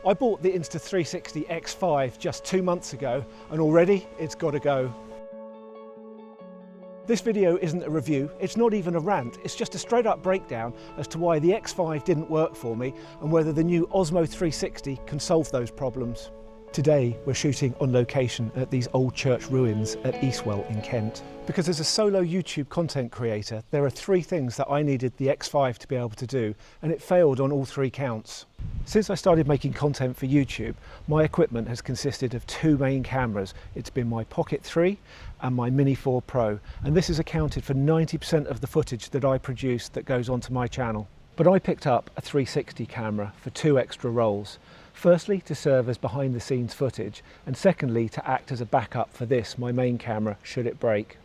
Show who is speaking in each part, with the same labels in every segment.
Speaker 1: I bought the Insta360 X5 just 2 months ago and already it's got to go. This video isn't a review, it's not even a rant, it's just a straight up breakdown as to why the X5 didn't work for me and whether the new Osmo 360 can solve those problems. Today we're shooting on location at these old church ruins at Eastwell in Kent. Because as a solo YouTube content creator, there are 3 things that I needed the X5 to be able to do, and it failed on all 3 counts. Since I started making content for YouTube, my equipment has consisted of 2 main cameras. It's been my Pocket 3 and my Mini 4 Pro, and this has accounted for 90% of the footage that I produce that goes onto my channel. But I picked up a 360 camera for 2 extra roles. Firstly, to serve as behind the scenes footage, and secondly, to act as a backup for this, my main camera, should it break.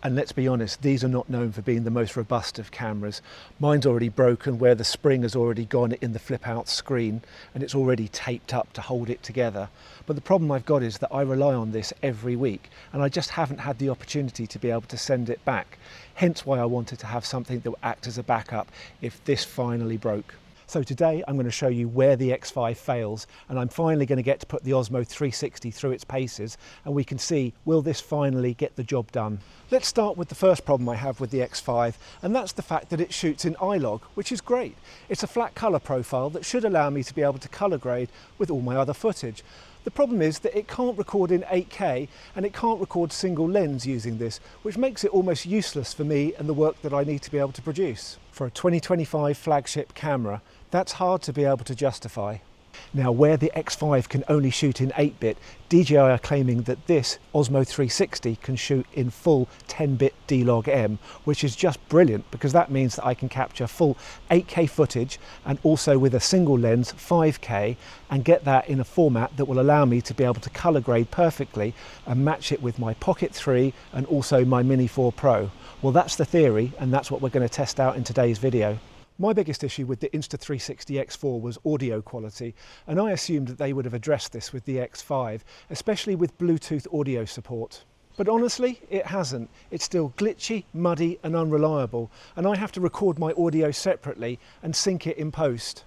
Speaker 1: And let's be honest, these are not known for being the most robust of cameras. Mine's already broken where the spring has already gone in the flip out screen and it's already taped up to hold it together. But the problem I've got is that I rely on this every week and I just haven't had the opportunity to be able to send it back. Hence why I wanted to have something that would act as a backup if this finally broke. So today I'm going to show you where the X5 fails, and I'm finally going to get to put the Osmo 360 through its paces and we can see, will this finally get the job done? Let's start with the first problem I have with the X5, and that's the fact that it shoots in iLog, which is great. It's a flat colour profile that should allow me to be able to colour grade with all my other footage. The problem is that it can't record in 8K and it can't record single lens using this, which makes it almost useless for me and the work that I need to be able to produce. For a 2025 flagship camera, that's hard to be able to justify. Now, where the X5 can only shoot in 8-bit, DJI are claiming that this Osmo 360 can shoot in full 10-bit D-Log-M, which is just brilliant because that means that I can capture full 8K footage and also with a single lens 5K and get that in a format that will allow me to be able to color grade perfectly and match it with my Pocket 3 and also my Mini 4 Pro. Well, that's the theory and that's what we're going to test out in today's video. My biggest issue with the Insta360 X4 was audio quality, and I assumed that they would have addressed this with the X5, especially with Bluetooth audio support. But honestly, it hasn't. It's still glitchy, muddy and unreliable, and I have to record my audio separately and sync it in post.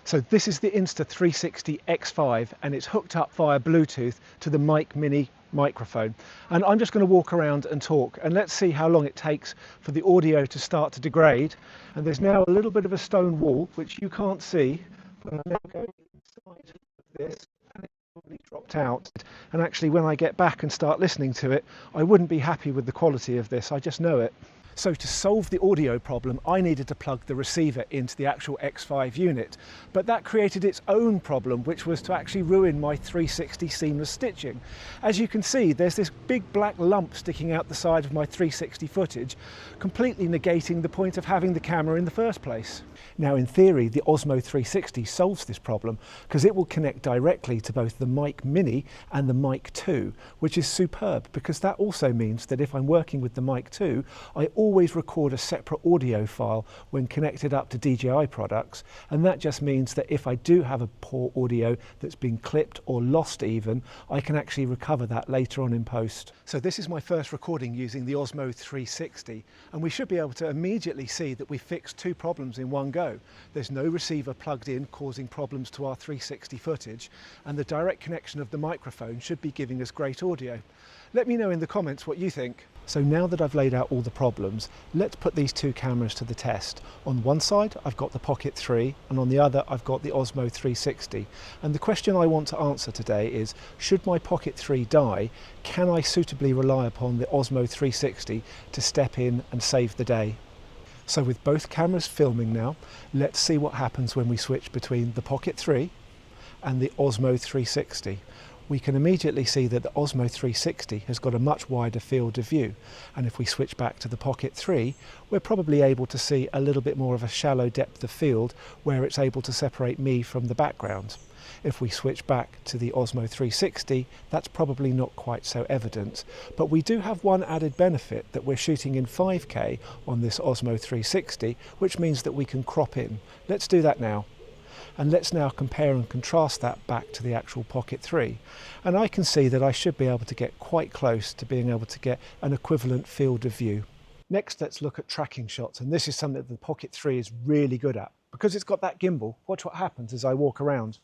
Speaker 1: So this is the Insta360 X5 and it's hooked up via Bluetooth to the Mic Mini microphone, and I'm just going to walk around and talk and let's see how long it takes for the audio to start to degrade. And there's now a little bit of a stone wall which you can't see, but I'm now going inside this and it's probably dropped out, and actually when I get back and start listening to it I wouldn't be happy with the quality of this, I just know it. So to solve the audio problem, I needed to plug the receiver into the actual X5 unit, but that created its own problem, which was to actually ruin my 360 seamless stitching. As you can see, there's this big black lump sticking out the side of my 360 footage, completely negating the point of having the camera in the first place. Now in theory, the Osmo 360 solves this problem because it will connect directly to both the Mic Mini and the Mic 2, which is superb because that also means that if I'm working with the Mic 2, I always record a separate audio file when connected up to DJI products, and that just means that if I do have a poor audio that's been clipped or lost even, I can actually recover that later on in post. So this is my first recording using the Osmo 360, and we should be able to immediately see that we fixed 2 problems in one go. There's no receiver plugged in causing problems to our 360 footage, and the direct connection of the microphone should be giving us great audio. Let me know in the comments what you think. So now that I've laid out all the problems, let's put these 2 cameras to the test. On one side I've got the Pocket 3 and on the other I've got the Osmo 360. And the question I want to answer today is, should my Pocket 3 die, can I suitably rely upon the Osmo 360 to step in and save the day? So with both cameras filming now, let's see what happens when we switch between the Pocket 3 and the Osmo 360. We can immediately see that the Osmo 360 has got a much wider field of view, and if we switch back to the Pocket 3 we're probably able to see a little bit more of a shallow depth of field where it's able to separate me from the background. If we switch back to the Osmo 360 that's probably not quite so evident, but we do have one added benefit, that we're shooting in 5K on this Osmo 360, which means that we can crop in. Let's do that now. And let's now compare and contrast that back to the actual Pocket 3. And I can see that I should be able to get quite close to being able to get an equivalent field of view. Next, let's look at tracking shots, and this is something that the Pocket 3 is really good at. because it's got that gimbal, watch what happens as I walk around.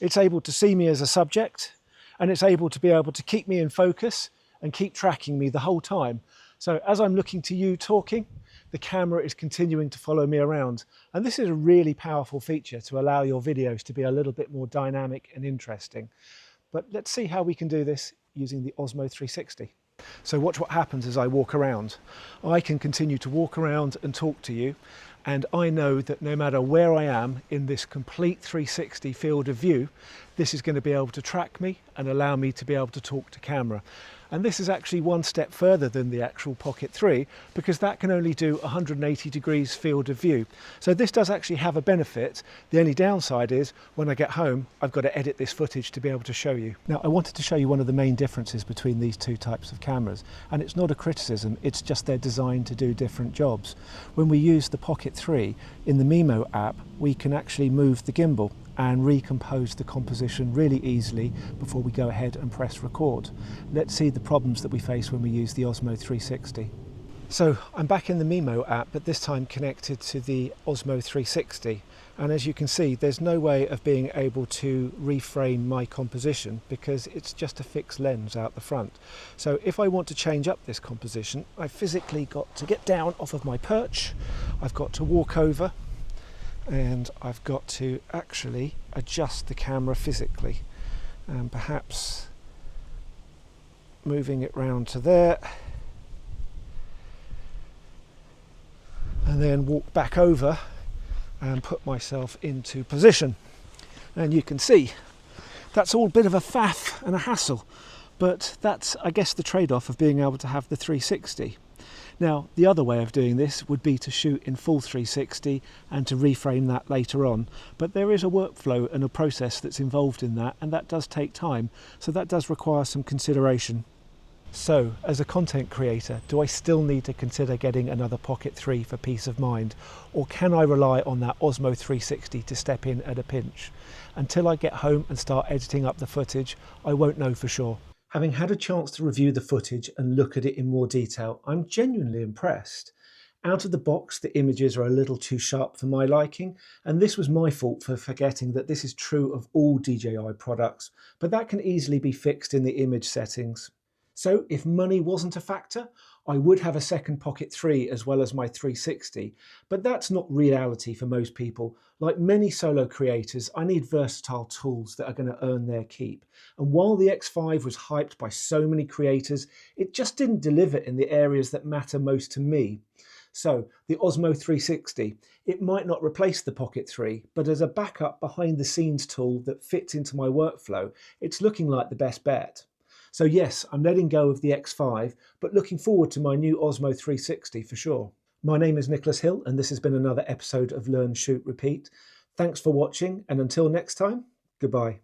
Speaker 1: It's able to see me as a subject, and it's able to keep me in focus and keep tracking me the whole time. So as I'm looking to you talking, the camera is continuing to follow me around. And this is a really powerful feature to allow your videos to be a little bit more dynamic and interesting. But let's see how we can do this using the Osmo 360. So watch what happens as I walk around. I can continue to walk around and talk to you, and I know that no matter where I am in this complete 360 field of view, this is going to be able to track me and allow me to be able to talk to camera. And this is actually one step further than the actual Pocket 3, because that can only do 180 degrees field of view. So this does actually have a benefit. The only downside is when I get home, I've got to edit this footage to be able to show you. Now, I wanted to show you one of the main differences between these two types of cameras. And it's not a criticism, it's just they're designed to do different jobs. When we use the Pocket 3 in the Mimo app, we can actually move the gimbal and recompose the composition really easily before we go ahead and press record. Let's see the problems that we face when we use the Osmo 360. So I'm back in the Mimo app, but this time connected to the Osmo 360. And as you can see, there's no way of being able to reframe my composition because it's just a fixed lens out the front. So if I want to change up this composition, I've physically got to get down off of my perch. I've got to walk over, and I've got to actually adjust the camera physically, and perhaps moving it round to there, and then walk back over and put myself into position. And you can see that's all a bit of a faff and a hassle, but that's, I guess, the trade-off of being able to have the 360. Now, the other way of doing this would be to shoot in full 360 and to reframe that later on. But there is a workflow and a process that's involved in that, and that does take time. So that does require some consideration. So, as a content creator, do I still need to consider getting another Pocket 3 for peace of mind? Or can I rely on that Osmo 360 to step in at a pinch? Until I get home and start editing up the footage, I won't know for sure. Having had a chance to review the footage and look at it in more detail, I'm genuinely impressed. Out of the box, the images are a little too sharp for my liking, and this was my fault for forgetting that this is true of all DJI products, but that can easily be fixed in the image settings. So if money wasn't a factor, I would have a second Pocket 3 as well as my 360, but that's not reality for most people. Like many solo creators, I need versatile tools that are going to earn their keep. And while the X5 was hyped by so many creators, it just didn't deliver in the areas that matter most to me. So the Osmo 360, it might not replace the Pocket 3, but as a backup behind the scenes tool that fits into my workflow, it's looking like the best bet. So yes, I'm letting go of the X5, but looking forward to my new Osmo 360 for sure. My name is Nicholas Hill, and this has been another episode of Learn, Shoot, Repeat. Thanks for watching, and until next time, goodbye.